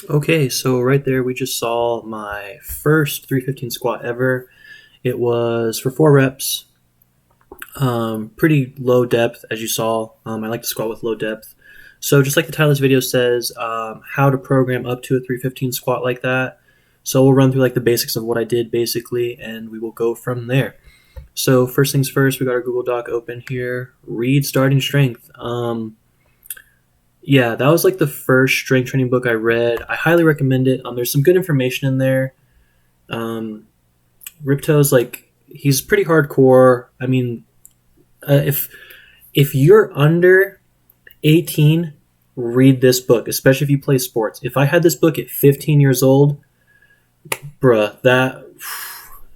Okay, so right there we just saw my first 315 squat ever. It was for 4 reps, pretty low depth as you saw. I like to squat with low depth. So just like the title of this video says, how to program up to a 315 squat like that. So we'll run through like the basics of what I did basically, and we will go from there. So first things first, we got our Google Doc open here. Read Starting Strength. Yeah, that was like the first strength training book I read. I highly recommend it. There's some good information in there. Ripto's like he's pretty hardcore. I mean, if you're under 18, read this book, especially if you play sports. If I had this book at 15 years old, bruh, that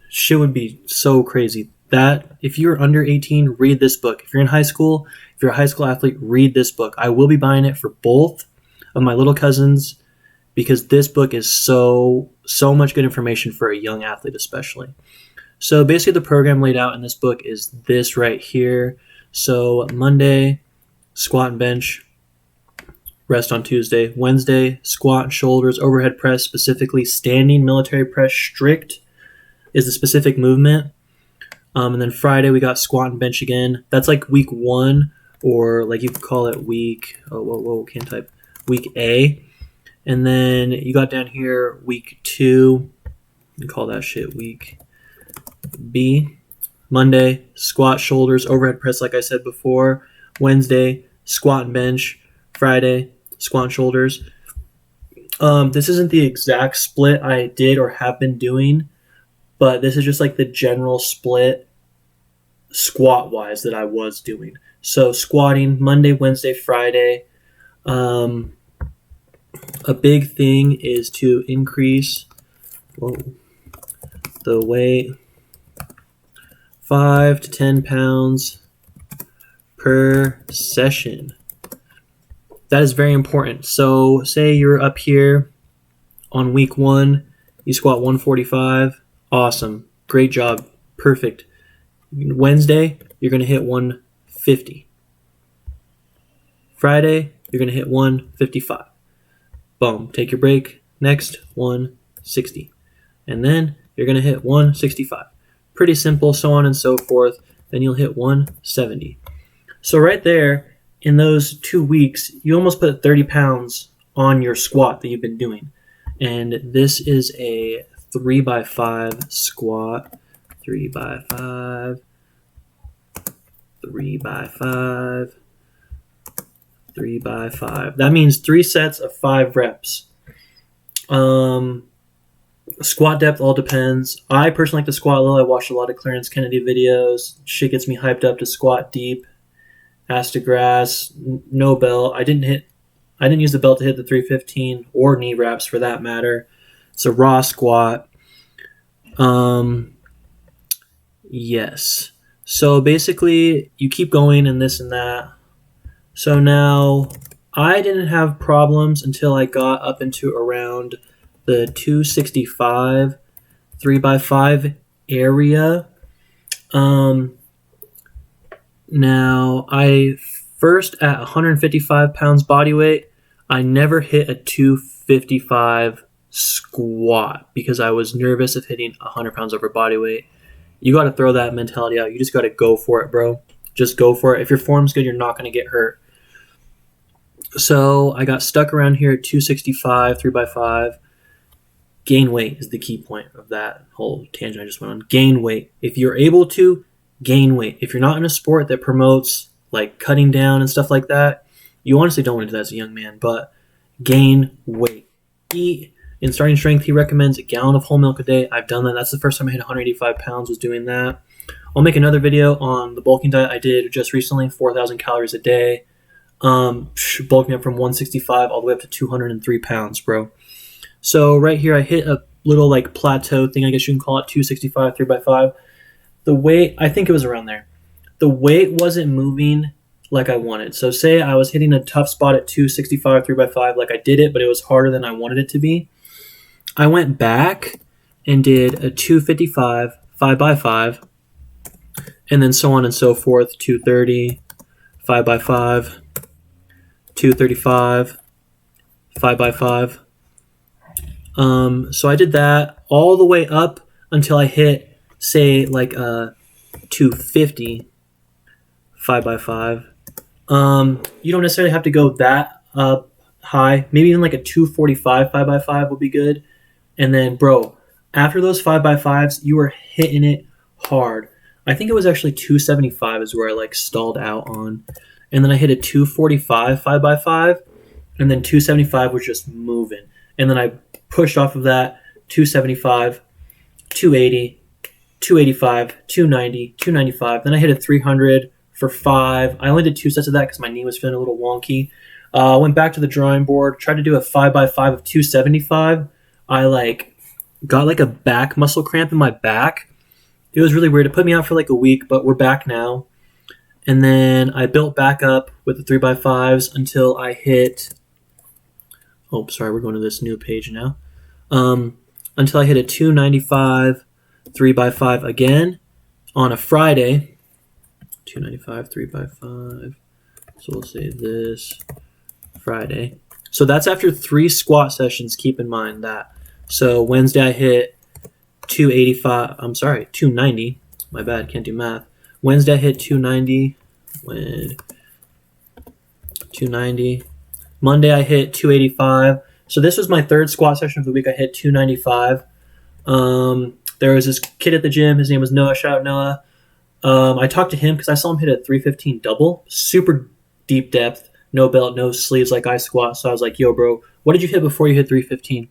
shit would be so crazy. That if you're under 18, read this book. If you're in high school, if you're a high school athlete, read this book. I will be buying it for both of my little cousins because this book is so much good information for a young athlete especially. So basically the program laid out in this book is this right here. So Monday, squat and bench, rest on Tuesday. Wednesday, squat and shoulders, overhead press, specifically standing military press, strict is the specific movement. And then Friday we got squat and bench again. That's like week 1, or like you could call it week, can't type, week A. And then you got down here week 2, you call that shit week B. Monday, squat, shoulders, overhead press like I said before. Wednesday, squat and bench. Friday, squat and shoulders. This isn't the exact split I did or have been doing, but this is just like the general split squat-wise that I was doing. So squatting Monday, Wednesday, Friday. A big thing is to increase the weight 5 to 10 pounds per session. That is very important. So say you're up here on week 1, you squat 145. Awesome. Great job. Perfect. Wednesday, you're going to hit 150. Friday, you're going to hit 155. Boom. Take your break. Next, 160. And then you're going to hit 165. Pretty simple, so on and so forth. Then you'll hit 170. So right there, in those 2 weeks, you almost put 30 pounds on your squat that you've been doing. And this is a 3x5 squat. 3x5. 3x5. 3x5. That means 3 sets of 5 reps. Squat depth all depends. I personally like to squat low. I watched a lot of Clarence Kennedy videos. Shit gets me hyped up to squat deep. Ass to grass. No belt. I didn't use the belt to hit the 315 or knee wraps for that matter. It's a raw squat. Yes. So basically, you keep going and this and that. So now, I didn't have problems until I got up into around the 265 3x5 area. Now, I first at 155 pounds body weight, I never hit a 255 squat because I was nervous of hitting 100 pounds over body weight. You got to throw that mentality out. You just got to go for it, bro. Just go for it. If your form's good, you're not going to get hurt. So I got stuck around here at 265, 3x5. Gain weight is the key point of that whole tangent I just went on. Gain weight. If you're able to, gain weight. If you're not in a sport that promotes like cutting down and stuff like that, you honestly don't want to do that as a young man, but gain weight. Eat. In starting strength, he recommends a gallon of whole milk a day. I've done that. That's the first time I hit 185 pounds was doing that. I'll make another video on the bulking diet I did just recently, 4,000 calories a day. Bulking up from 165 all the way up to 203 pounds, bro. So right here, I hit a little like plateau thing, I guess you can call it, 265, 3x5. The weight, I think it was around there. The weight wasn't moving like I wanted. So say I was hitting a tough spot at 265, 3x5, like I did it, but it was harder than I wanted it to be. I went back and did a 255, 5x5, and then so on and so forth, 230, 5x5, 235, 5x5, So I did that all the way up until I hit, say, like a 250 5x5. You don't necessarily have to go that high. Maybe even like a 245 5x5 would be good. And then, bro, after those 5x5s, you were hitting it hard. I think it was actually 275 is where I like stalled out on. And then I hit a 245 5x5, and then 275 was just moving. And then I pushed off of that 275, 280, 285, 290, 295. Then I hit a 300 for 5. I only did 2 sets of that because my knee was feeling a little wonky. Went back to the drawing board, tried to do a 5x5 of 275. I like got like a back muscle cramp in my back. It was really weird. It put me out for like a week, but we're back now. And then I built back up with the 3x5s until I hit. Oh, sorry, we're going to this new page now. Until I hit a 295 3x5 again on a Friday. 295 3x5. So we'll say this Friday. So that's after 3 squat sessions. Keep in mind that. So Wednesday I hit 290. My bad, can't do math. Wednesday I hit 290. 290. Monday I hit 285. So this was my 3rd squat session of the week. I hit 295. There was this kid at the gym. His name was Noah. Shout out Noah. I talked to him because I saw him hit a 315 double. Super deep depth. No belt, no sleeves like I squat. So I was like, yo, bro, what did you hit before you hit 315?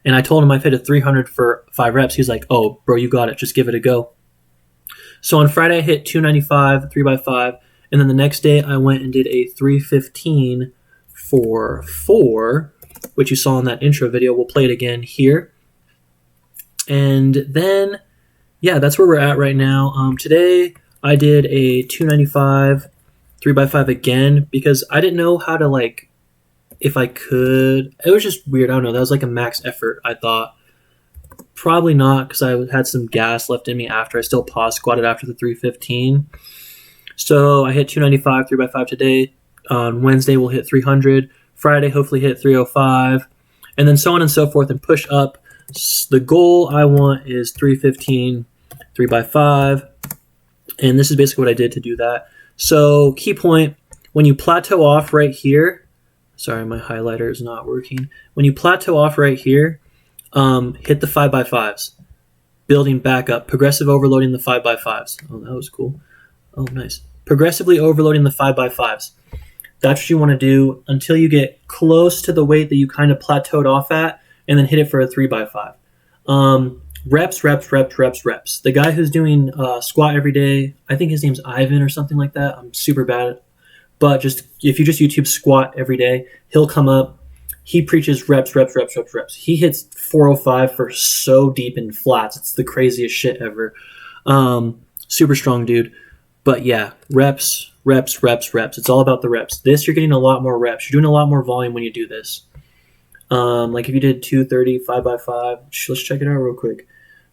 And I told him I've hit a 300 for 5 reps. He's like, oh, bro, you got it. Just give it a go. So on Friday, I hit 295, 3x5. And then the next day, I went and did a 315 for 4, which you saw in that intro video. We'll play it again here. And then, yeah, that's where we're at right now. Today, I did a 295 3x5 again because I didn't know how to, like, if I could. It was just weird. I don't know. That was like a max effort, I thought. Probably not because I had some gas left in me after. I still pause squatted after the 315. So I hit 295 3x5 today. On Wednesday, we'll hit 300. Friday, hopefully hit 305. And then so on and so forth and push up. The goal I want is 315 3x5. And this is basically what I did to do that. So key point, when you plateau off right here, sorry, my highlighter is not working. When you plateau off right here, hit the 5x5s, building back up, progressive overloading the 5x5s. Oh, that was cool. Oh, nice. Progressively overloading the 5x5s. That's what you want to do until you get close to the weight that you kind of plateaued off at, and then hit it for a 3x5. Reps. The guy who's doing squat every day, I think his name's Ivan or something like that. I'm super bad at, but just if you just YouTube squat every day, he'll come up. He preaches reps. He hits 405 for so deep in flats. It's the craziest shit ever. Super strong dude. But yeah, reps. It's all about the reps. This, you're getting a lot more reps. You're doing a lot more volume when you do this. Like if you did 230 5x5, let's check it out real quick.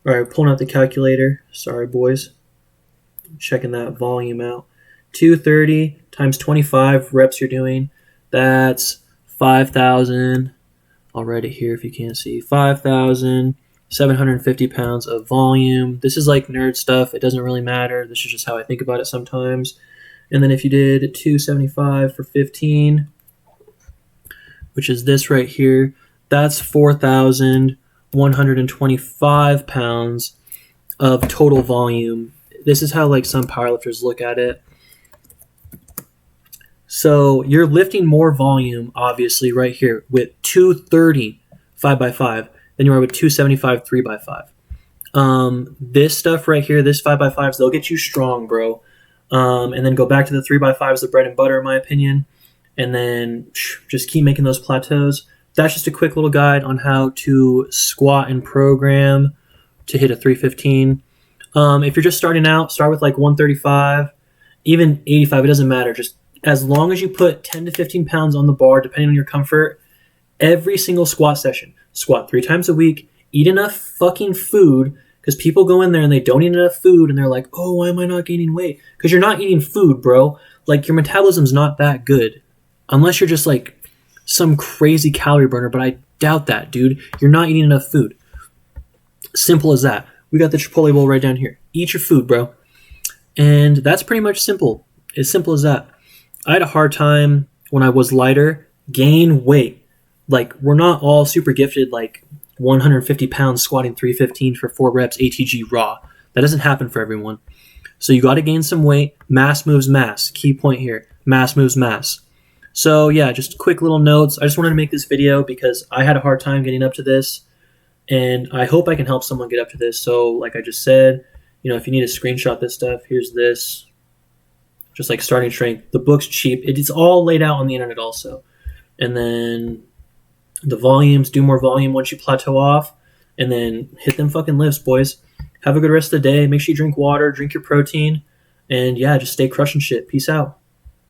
All right, pulling out the calculator. Sorry, boys. Checking that volume out. 230 times 25 reps you're doing. That's 5,000. I'll write it here if you can't see. 5,750 pounds of volume. This is like nerd stuff. It doesn't really matter. This is just how I think about it sometimes. And then if you did 275 for 15, which is this right here, that's 4,125 pounds of total volume. This is how like some powerlifters look at it. So you're lifting more volume, obviously, right here with 230 5x5 than you are with 275 3x5. This stuff right here, this 5x5s, they'll get you strong, bro. And then go back to the 3x5s, the bread and butter, in my opinion. And then just keep making those plateaus. That's just a quick little guide on how to squat and program to hit a 315. If you're just starting out, start with like 135, even 85. It doesn't matter. Just as long as you put 10 to 15 pounds on the bar, depending on your comfort, every single squat session, squat 3 times a week, eat enough fucking food, because people go in there and they don't eat enough food and they're like, oh, why am I not gaining weight? Because you're not eating food, bro. Like your metabolism's not that good. Unless you're just like some crazy calorie burner, but I doubt that, dude. You're not eating enough food. Simple as that. We got the Chipotle bowl right down here. Eat your food, bro. And that's pretty much simple. As simple as that. I had a hard time when I was lighter, gain weight. Like, we're not all super gifted, like 150 pounds squatting 315 for 4 reps ATG raw. That doesn't happen for everyone. So you got to gain some weight. Mass moves mass. Key point here. Mass moves mass. So yeah, just quick little notes. I just wanted to make this video because I had a hard time getting up to this, and I hope I can help someone get up to this. So like I just said, if you need to screenshot this stuff, here's this. Just like starting strength. The book's cheap. It's all laid out on the internet also. And then the volumes, do more volume once you plateau off, and then hit them fucking lifts, boys. Have a good rest of the day. Make sure you drink water, drink your protein, and yeah, just stay crushing shit. Peace out.